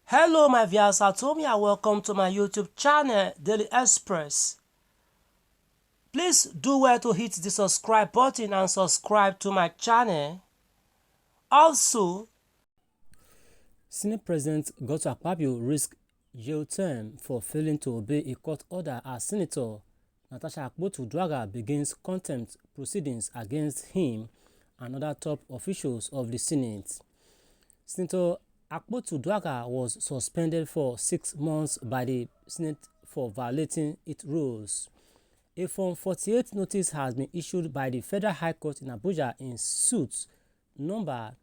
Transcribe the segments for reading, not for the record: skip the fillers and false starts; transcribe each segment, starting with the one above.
Hello my viewers, and welcome to my YouTube channel, Daily Express. Please do well to hit the subscribe button and subscribe to my channel. Also, Senate President Akpabio risked jail term for failing to obey a court order as Senator Natasha begins contempt proceedings against him and other top officials of the Senate. Senator Akpabio was suspended for 6 months by the Senate for violating its rules. A Form 48 notice has been issued by the Federal High Court in Abuja in suit number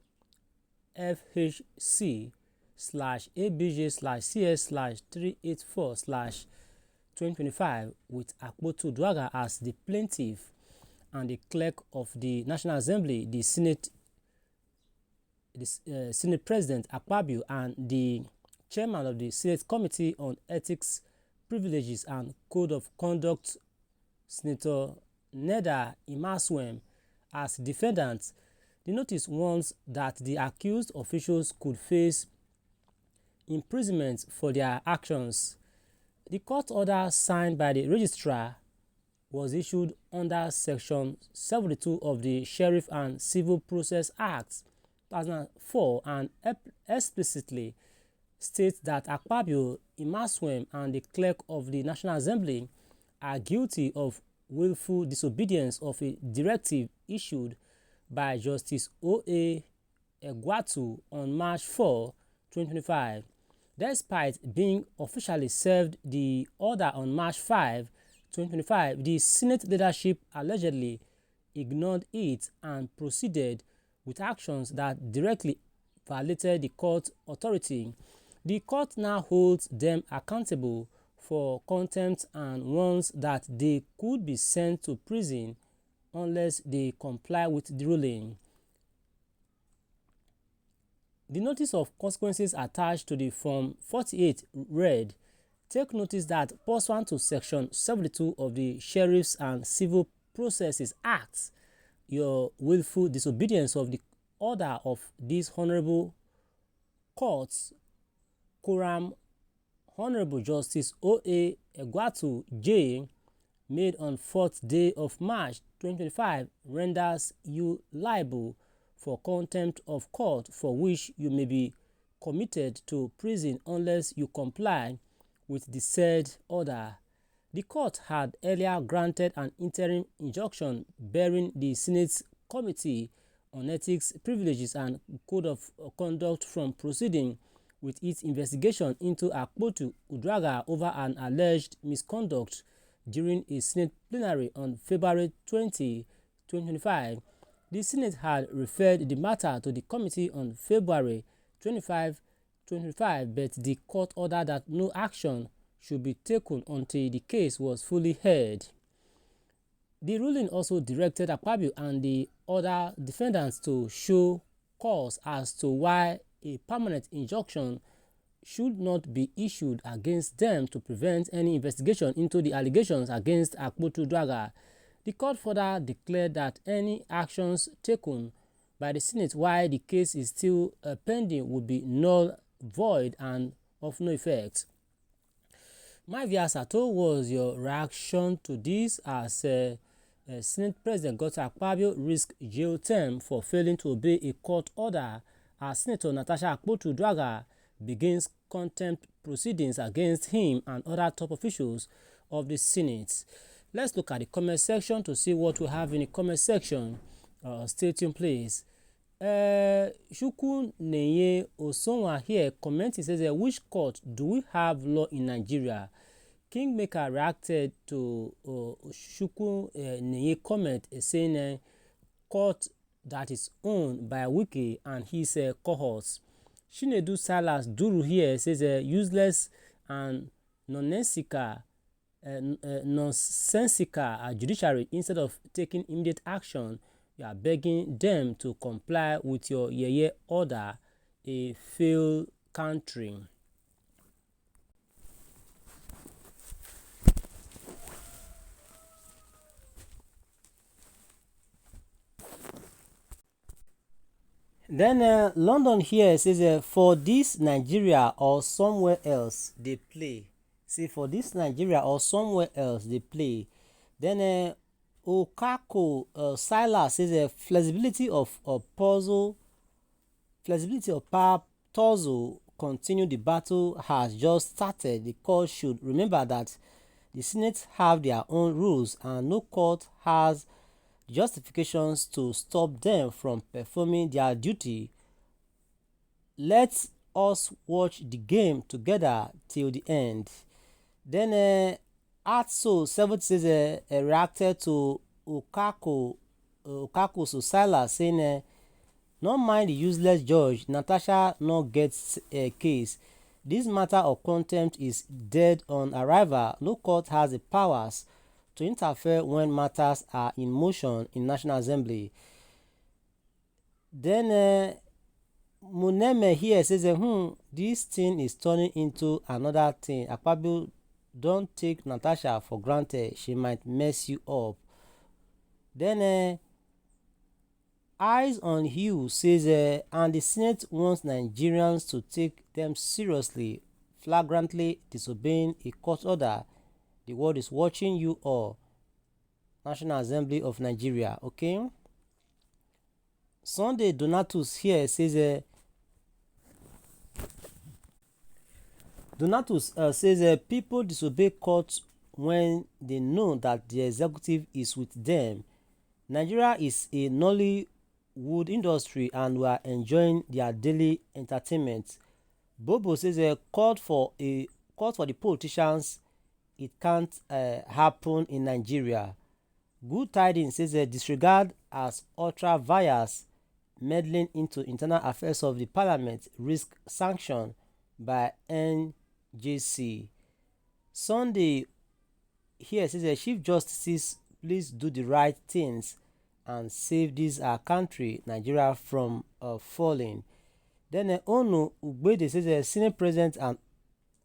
FHC/ABJ/CS/384/2025 with Akpabio as the plaintiff and the clerk of the National Assembly, the Senate President Akpabio, and the chairman of the Senate Committee on Ethics, Privileges and Code of Conduct, Senator Neda Imaswem, as defendants. The notice warns that the accused officials could face imprisonment for their actions. The court order signed by the registrar was issued under Section 72 of the Sheriff and Civil Process Act 2004 and explicitly states that Akpabio, Imaswem, and the clerk of the National Assembly are guilty of willful disobedience of a directive issued by Justice O.A. Egwatu on March 4, 2025. Despite being officially served the order on March 5, 2025, the Senate leadership allegedly ignored it and proceeded with actions that directly violated the court authority. The court now holds them accountable for contempt and warns that they could be sent to prison unless they comply with the ruling. The notice of consequences attached to the Form 48 read, "Take notice that pursuant to Section 72 of the Sheriffs and Civil Processes Act, your willful disobedience of the order of this Honorable Court, Quorum Honorable Justice O.A. Egwatu J., made on 4th day of March 2025, renders you liable for contempt of court, for which you may be committed to prison unless you comply with the said order." The court had earlier granted an interim injunction barring the Senate's Committee on Ethics, Privileges and Code of Conduct from proceeding with its investigation into Akpabio over an alleged misconduct during a Senate plenary on February 20, 2025. The Senate had referred the matter to the committee on February 25, 2025, but the court ordered that no action should be taken until the case was fully heard. The ruling also directed Akpabio and the other defendants to show cause as to why a permanent injunction should not be issued against them to prevent any investigation into the allegations against Akpabio. The court further declared that any actions taken by the Senate while the case is still pending would be null, void, and of no effect. My viewers, what was your reaction to this as Senate President Akpabio risked jail term for failing to obey a court order as Senator Natasha begins contempt proceedings against him and other top officials of the Senate? Let's look at the comment section to see what we have in the comment section. Stay tuned, please. Shukwu Neye Osonwa here commenting, says, which court do we have law in Nigeria? Kingmaker reacted to Shukwu Neye comment saying court that is owned by Wiki and his cohorts. Chinedu Salas Duru here says useless and nonsensical judiciary. Instead of taking immediate action, you are begging them to comply with your yeye order, a failed country. Then London here says for this Nigeria or somewhere else they play. See, for this Nigeria or somewhere else they play. Then Okako Silas says flexibility of power tussle continue. The battle has just started. The court should remember that the Senate have their own rules and no court has justifications to stop them from performing their duty. Let us watch the game together till the end. Then Atso 70 says reacted to Okaku Susala saying not mind the useless judge, Natasha not gets a case. This matter of contempt is dead on arrival. No court has the powers to interfere when matters are in motion in National Assembly. Then Muneme here says, this thing is turning into another thing. Akpabio, don't take Natasha for granted. She might mess you up. Then Eyes on You says, and the Senate wants Nigerians to take them seriously, flagrantly disobeying a court order. The world is watching you all. National Assembly of Nigeria, okay? Sunday Donatus here says, people disobey courts when they know that the executive is with them. Nigeria is a Nollywood industry and we are enjoying their daily entertainment. Bobo says called for the politicians. It can't happen in Nigeria. Good Tidings says disregard as ultra vires meddling into internal affairs of the parliament risk sanction by NJC. Sunday here says Chief Justices, please do the right things and save this our country Nigeria from falling. Then Onu Ugbede says Senate President and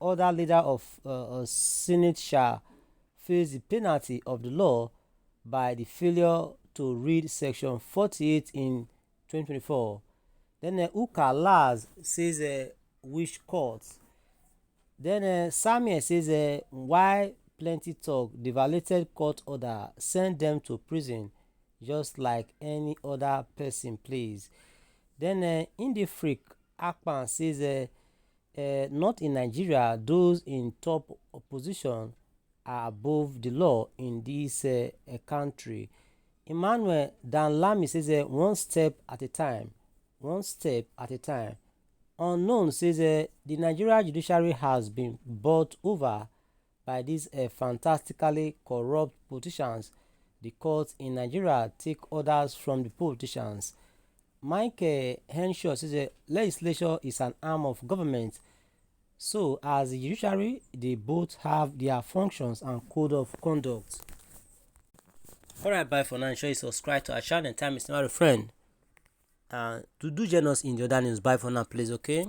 other leader of Senate shall face the penalty of the law by the failure to read section 48 in 2024. Then Uka Laz says which courts. Then Samuel says why plenty talk, the violated court order, send them to prison just like any other person, please. Then Indie Freak Akpan says not in Nigeria, those in top opposition are above the law in this country. Emmanuel Danlami says one step at a time. Unknown says the Nigeria judiciary has been bought over by these fantastically corrupt politicians. The courts in Nigeria take orders from the politicians. Mike Henshaw says legislature is an arm of government. So, as the judiciary, they both have their functions and code of conduct. Alright, bye for now. Ensure you subscribe to our channel and time is never a friend. Do join us in the other news. Bye for now, please, okay?